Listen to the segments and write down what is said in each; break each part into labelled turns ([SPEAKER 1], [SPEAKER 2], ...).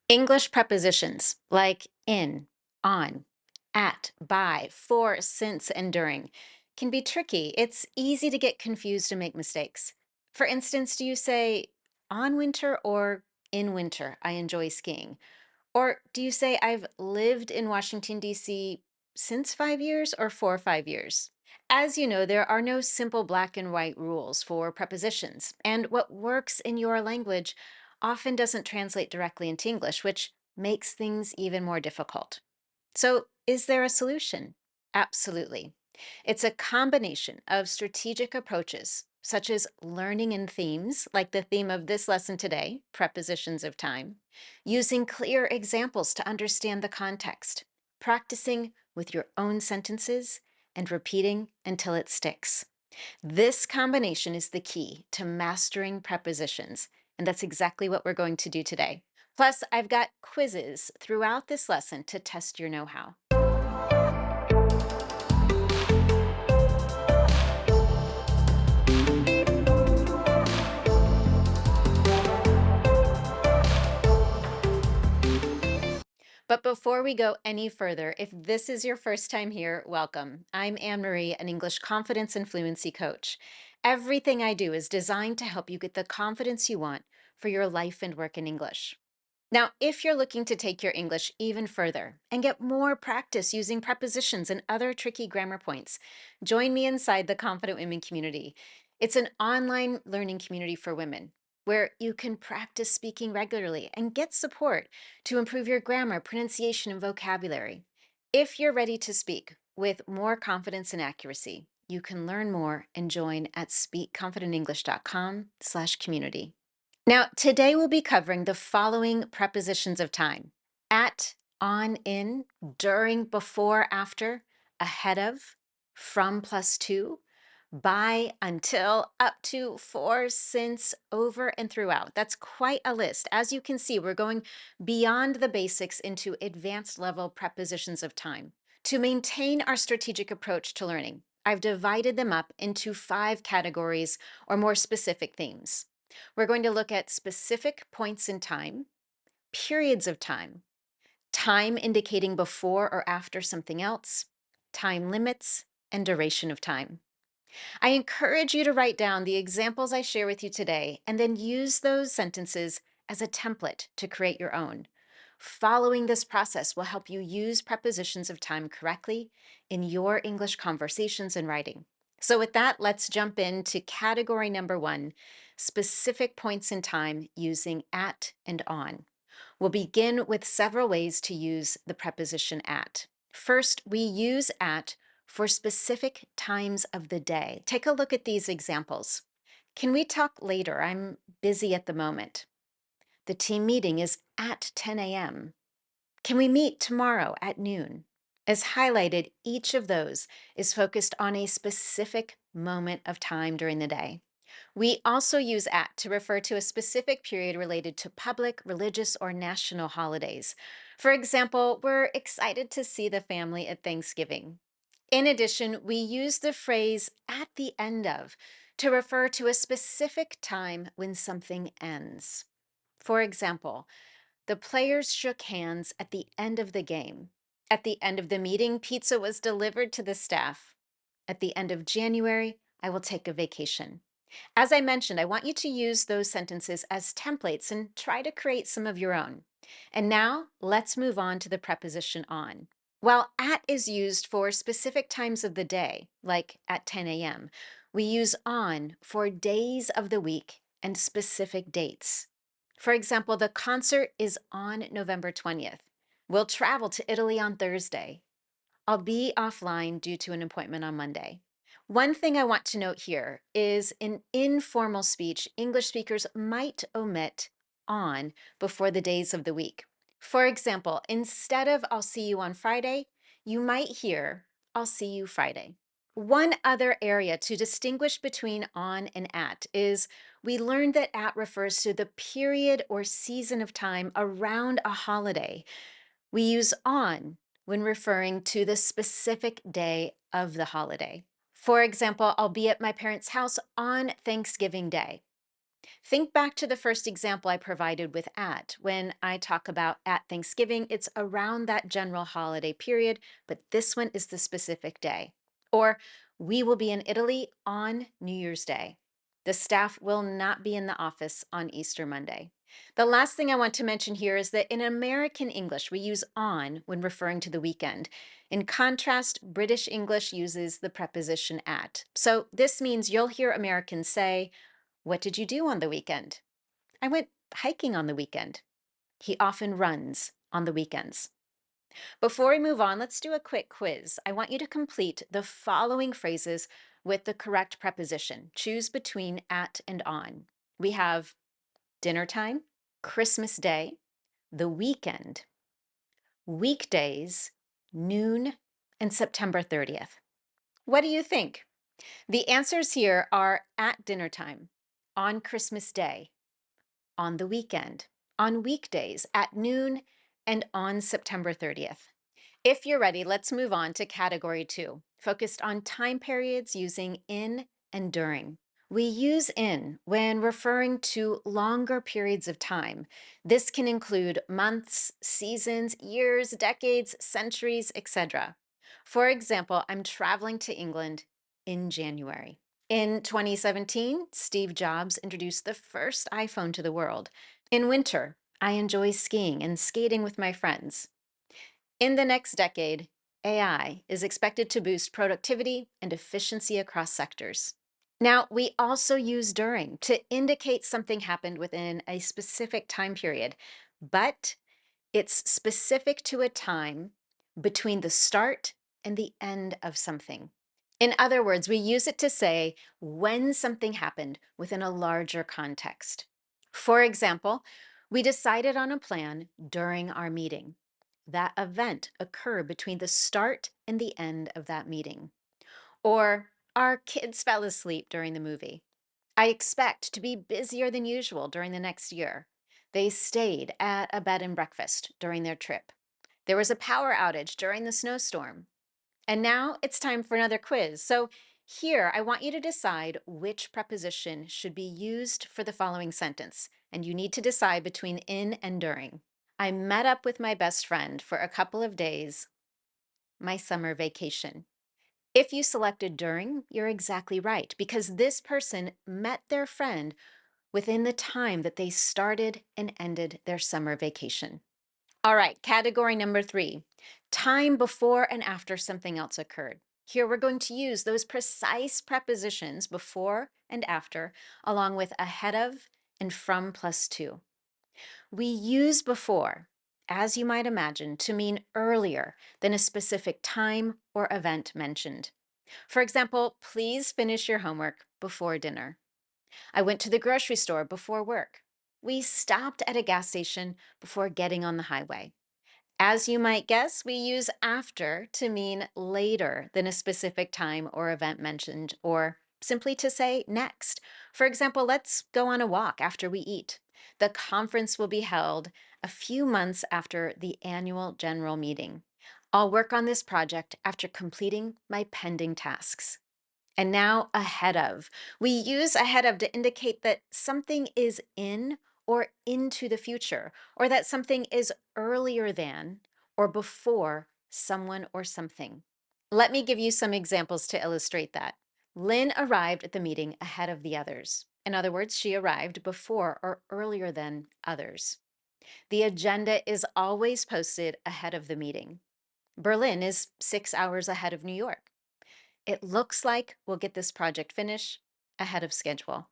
[SPEAKER 1] English prepositions like in, on, at, by, for, since, and during can be tricky. It's easy to get confused and make mistakes. For instance, do you say on winter or in winter? I enjoy skiing. Or do you say I've lived in Washington, D.C. since 5 years or for 5 years? As you know, there are no simple black and white rules for prepositions, and what works in your language often doesn't translate directly into English, which makes things even more difficult. So, is there a solution? Absolutely. It's a combination of strategic approaches, such as learning in themes, like the theme of this lesson today, prepositions of time, using clear examples to understand the context, practicing with your own sentences, and repeating until it sticks. This combination is the key to mastering prepositions, and that's exactly what we're going to do today. Plus, I've got quizzes throughout this lesson to test your know how. But before we go any further, if this is your first time here, welcome. I'm Anne Marie, an English confidence and fluency coach. Everything I do is designed to help you get the confidence you want for your life and work in English. Now, if you're looking to take your English even further and get more practice using prepositions and other tricky grammar points, join me inside the Confident Women community. It's an online learning community for women where you can practice speaking regularly and get support to improve your grammar, pronunciation, and vocabulary. If you're ready to speak with more confidence and accuracy, you can learn more and join at speakconfidentenglish.com/community. Now, today we'll be covering the following prepositions of time: at, on, in, during, before, after, ahead of, from plus to, by, until, up to, for, since, over, and throughout. That's quite a list. As you can see, we're going beyond the basics into advanced level prepositions of time. To maintain our strategic approach to learning, I've divided them up into 5 categories or more specific themes. We're going to look at specific points in time, periods of time, time indicating before or after something else, time limits, and duration of time. I encourage you to write down the examples I share with you today and then use those sentences as a template to create your own. Following this process will help you use prepositions of time correctly in your English conversations and writing. So, with that, let's jump into category number 1: specific points in time using at and on. We'll begin with several ways to use the preposition at. First, we use at for specific times of the day. Take a look at these examples. Can we talk later? I'm busy at the moment. The team meeting is at 10 a.m. Can we meet tomorrow at noon? As highlighted, each of those is focused on a specific moment of time during the day. We also use at to refer to a specific period related to public, religious, or national holidays. For example, we're excited to see the family at Thanksgiving. In addition, we use the phrase at the end of to refer to a specific time when something ends. For example, the players shook hands at the end of the game. At the end of the meeting, pizza was delivered to the staff. At the end of January, I will take a vacation. As I mentioned, I want you to use those sentences as templates and try to create some of your own. And now let's move on to the preposition on. While at is used for specific times of the day, like at 10 a.m., we use on for days of the week and specific dates. For example, the concert is on November 20th. We'll travel to Italy on Thursday. I'll be offline due to an appointment on Monday. One thing I want to note here is in informal speech, English speakers might omit on before the days of the week. For example, instead of I'll see you on Friday, you might hear I'll see you Friday. One other area to distinguish between on and at is we learned that at refers to the period or season of time around a holiday. We use on when referring to the specific day of the holiday. For example, I'll be at my parents' house on Thanksgiving Day. Think back to the first example I provided with at. When I talk about at Thanksgiving, it's around that general holiday period, but this one is the specific day. Or we will be in Italy on New Year's Day. The staff will not be in the office on Easter Monday. The last thing I want to mention here is that in American English, we use on when referring to the weekend. In contrast, British English uses the preposition at. So this means you'll hear Americans say, "What did you do on the weekend?" "I went hiking on the weekend." He often runs on the weekends. Before we move on, let's do a quick quiz. I want you to complete the following phrases with the correct preposition. Choose between at and on. We have dinner time, Christmas Day, the weekend, weekdays, noon, and September 30th. What do you think? The answers here are at dinner time, on Christmas Day, on the weekend, on weekdays, at noon, and on September 30th. If you're ready, let's move on to category 2, focused on time periods using in and during. We use in when referring to longer periods of time. This can include months, seasons, years, decades, centuries, etc. For example, I'm traveling to England in January. In 2017, Steve Jobs introduced the first iPhone to the world. In winter, I enjoy skiing and skating with my friends. In the next decade, AI is expected to boost productivity and efficiency across sectors. Now, we also use during to indicate something happened within a specific time period, but it's specific to a time between the start and the end of something. In other words, we use it to say when something happened within a larger context. For example, we decided on a plan during our meeting. That event occurred between the start and the end of that meeting. Or our kids fell asleep during the movie. I expect to be busier than usual during the next year. They stayed at a bed and breakfast during their trip. There was a power outage during the snowstorm. And now it's time for another quiz. So here, I want you to decide which preposition should be used for the following sentence. And you need to decide between in and during. I met up with my best friend for a couple of days, my summer vacation. If you selected during, you're exactly right, because this person met their friend within the time that they started and ended their summer vacation. All right, category number 3, time before and after something else occurred. Here we're going to use those precise prepositions before and after, along with ahead of and from plus to. We use before, as you might imagine, to mean earlier than a specific time or event mentioned. For example, please finish your homework before dinner. I went to the grocery store before work. We stopped at a gas station before getting on the highway. As you might guess, we use after to mean later than a specific time or event mentioned, or simply to say next. For example, let's go on a walk after we eat. The conference will be held a few months after the annual general meeting. I'll work on this project after completing my pending tasks. And now ahead of. We use ahead of to indicate that something is in or into the future, or that something is earlier than or before someone or something. Let me give you some examples to illustrate that. Lynn arrived at the meeting ahead of the others. In other words, she arrived before or earlier than others. The agenda is always posted ahead of the meeting. Berlin is 6 hours ahead of New York. It looks like we'll get this project finished ahead of schedule.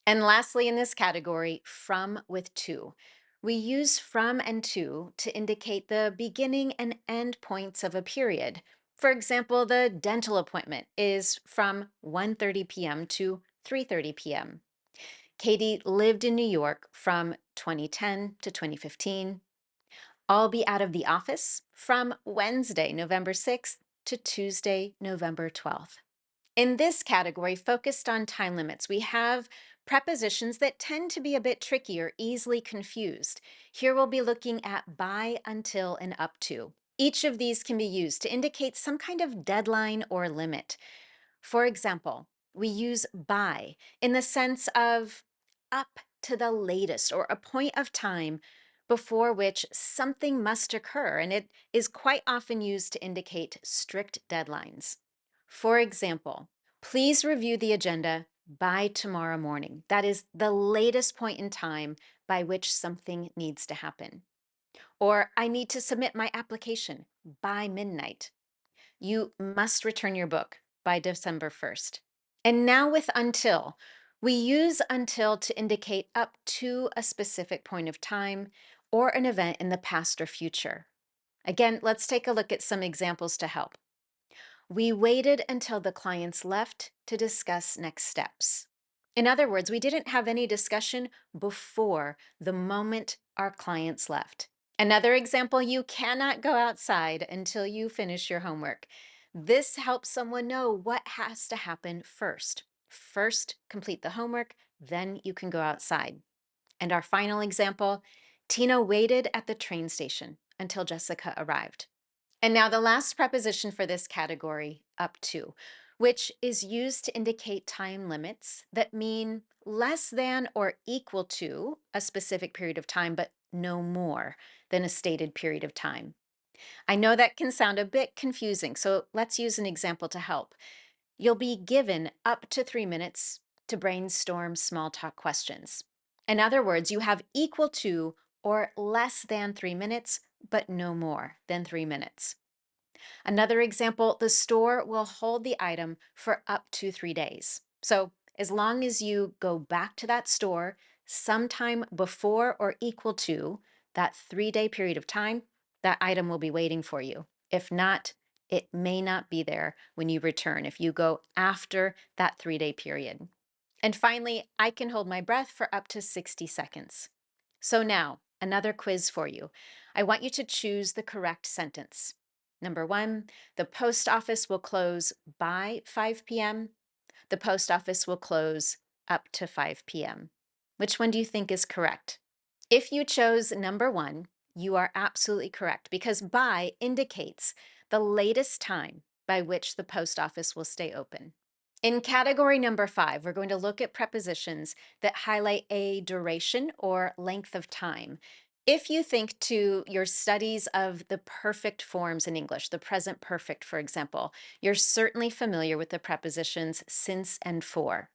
[SPEAKER 1] And lastly, in this category, from with to. We use from and to indicate the beginning and end points of a period. For example, the dental appointment is from 1:30 p.m. to 3:30 p.m. Katie lived in New York from 2010 to 2015. I'll be out of the office from Wednesday, November 6th to Tuesday, November 12th. In this category, focused on time limits, we have prepositions that tend to be a bit tricky or easily confused. Here we'll be looking at by, until, and up to. Each of these can be used to indicate some kind of deadline or limit. For example, we use by in the sense of up to the latest or a point of time before which something must occur, and it is quite often used to indicate strict deadlines. For example, please review the agenda by tomorrow morning. That is the latest point in time by which something needs to happen. Or I need to submit my application by midnight. You must return your book by December 1st. And now with until, we use until to indicate up to a specific point of time or an event in the past or future. Again, let's take a look at some examples to help. We waited until the clients left to discuss next steps. In other words, we didn't have any discussion before the moment our clients left. Another example, you cannot go outside until you finish your homework. This helps someone know what has to happen first. First, complete the homework, then you can go outside. And our final example, Tina waited at the train station until Jessica arrived. And now the last preposition for this category, up to, which is used to indicate time limits that mean less than or equal to a specific period of time, but no more than a stated period of time. I know that can sound a bit confusing, so let's use an example to help. You'll be given up to 3 minutes to brainstorm small talk questions. In other words, you have equal to or less than 3 minutes, but no more than 3 minutes. Another example, the store will hold the item for up to 3 days. So, as long as you go back to that store sometime before or equal to that 3 day period of time, that item will be waiting for you. If not, it may not be there when you return if you go after that 3 day period. And finally, I can hold my breath for up to 60 seconds. So now, another quiz for you. I want you to choose the correct sentence. Number one, the post office will close by 5 p.m. The post office will close up to 5 p.m. Which one do you think is correct? If you chose number one, you are absolutely correct because by indicates the latest time by which the post office will stay open. In category number five, we're going to look at prepositions that highlight a duration or length of time. If you think to your studies of the perfect forms in English, the present perfect, for example, you're certainly familiar with the prepositions since and for.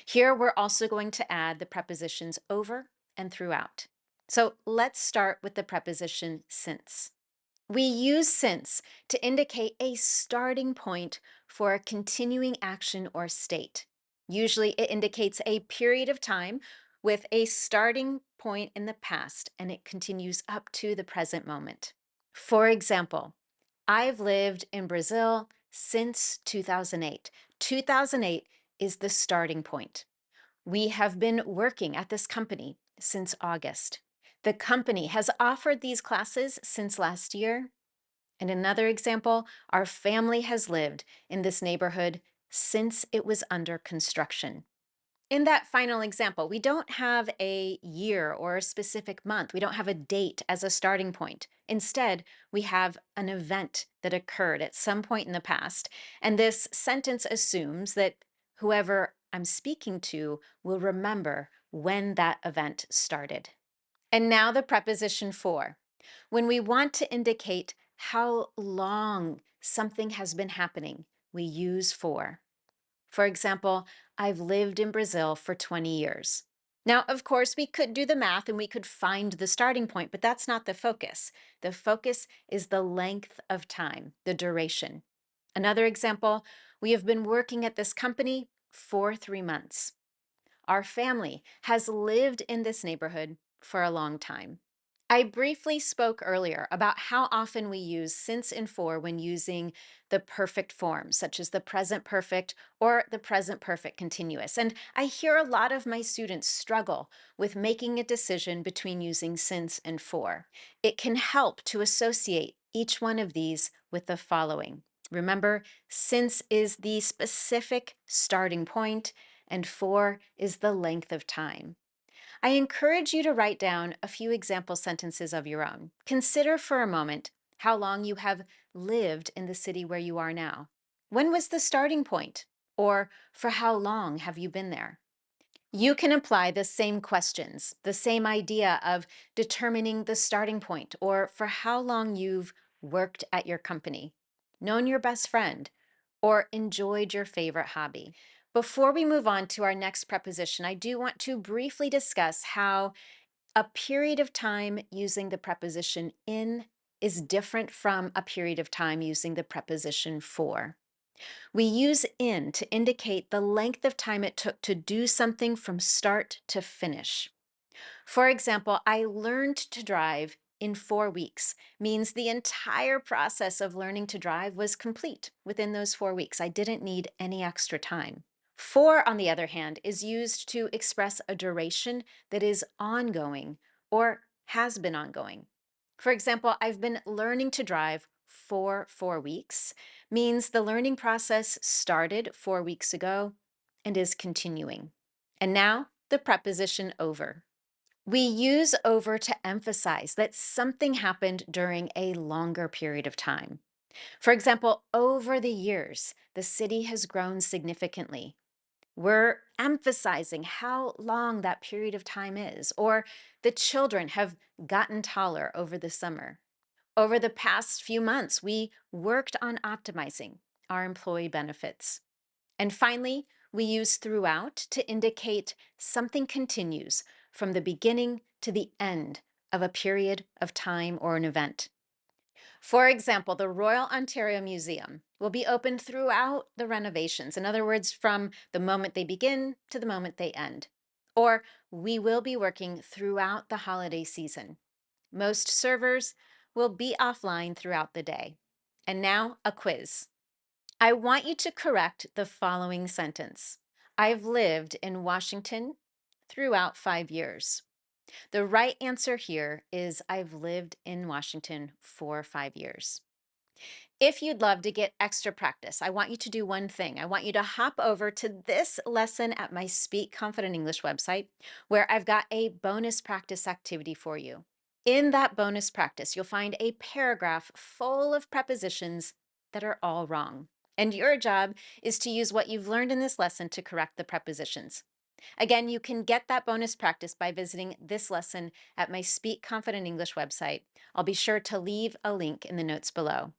[SPEAKER 1] Here, we're also going to add the prepositions over and throughout. So let's start with the preposition since. We use since to indicate a starting point for a continuing action or state. Usually it indicates a period of time with a starting point in the past and it continues up to the present moment. For example, I've lived in Brazil since 2008. 2008 is the starting point. We have been working at this company since August. The company has offered these classes since last year. And another example, our family has lived in this neighborhood since it was under construction. In that final example, we don't have a year or a specific month. We don't have a date as a starting point. Instead, we have an event that occurred at some point in the past. And this sentence assumes that whoever I'm speaking to will remember when that event started. And now the preposition for. When we want to indicate how long something has been happening, we use for. For example, I've lived in Brazil for 20 years. Now, of course, we could do the math and we could find the starting point, but that's not the focus. The focus is the length of time, the duration. Another example, we have been working at this company for 3 months. Our family has lived in this neighborhood for a long time. I briefly spoke earlier about how often we use since and for when using the perfect forms, such as the present perfect or the present perfect continuous. And I hear a lot of my students struggle with making a decision between using since and for. It can help to associate each one of these with the following. Remember, since is the specific starting point, and for is the length of time. I encourage you to write down a few example sentences of your own. Consider for a moment how long you have lived in the city where you are now. When was the starting point? Or for how long have you been there? You can apply the same questions, the same idea of determining the starting point or for how long you've worked at your company, known your best friend, or enjoyed your favorite hobby. Before we move on to our next preposition, I do want to briefly discuss how a period of time using the preposition in is different from a period of time using the preposition for. We use in to indicate the length of time it took to do something from start to finish. For example, I learned to drive in 4 weeks, means the entire process of learning to drive was complete within those 4 weeks. I didn't need any extra time. For, on the other hand, is used to express a duration that is ongoing or has been ongoing. For example, I've been learning to drive for 4 weeks, means the learning process started 4 weeks ago and is continuing. And now the preposition over. We use over to emphasize that something happened during a longer period of time. For example, over the years, the city has grown significantly. We're emphasizing how long that period of time is, or the children have gotten taller over the summer. Over the past few months, we worked on optimizing our employee benefits. And finally, we use throughout to indicate something continues from the beginning to the end of a period of time or an event. For example, the Royal Ontario Museum will be open throughout the renovations. In other words, from the moment they begin to the moment they end. Or we will be working throughout the holiday season. Most servers will be offline throughout the day. And now a quiz. I want you to correct the following sentence. I've lived in Washington throughout 5 years. The right answer here is I've lived in Washington for 5 years. If you'd love to get extra practice, I want you to do one thing. I want you to hop over to this lesson at my Speak Confident English website, where I've got a bonus practice activity for you. In that bonus practice, you'll find a paragraph full of prepositions that are all wrong. And your job is to use what you've learned in this lesson to correct the prepositions. Again, you can get that bonus practice by visiting this lesson at my Speak Confident English website. I'll be sure to leave a link in the notes below.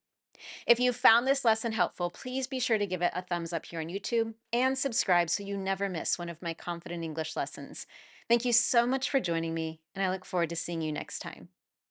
[SPEAKER 1] If you found this lesson helpful, please be sure to give it a thumbs up here on YouTube and subscribe so you never miss one of my Confident English lessons. Thank you so much for joining me, and I look forward to seeing you next time.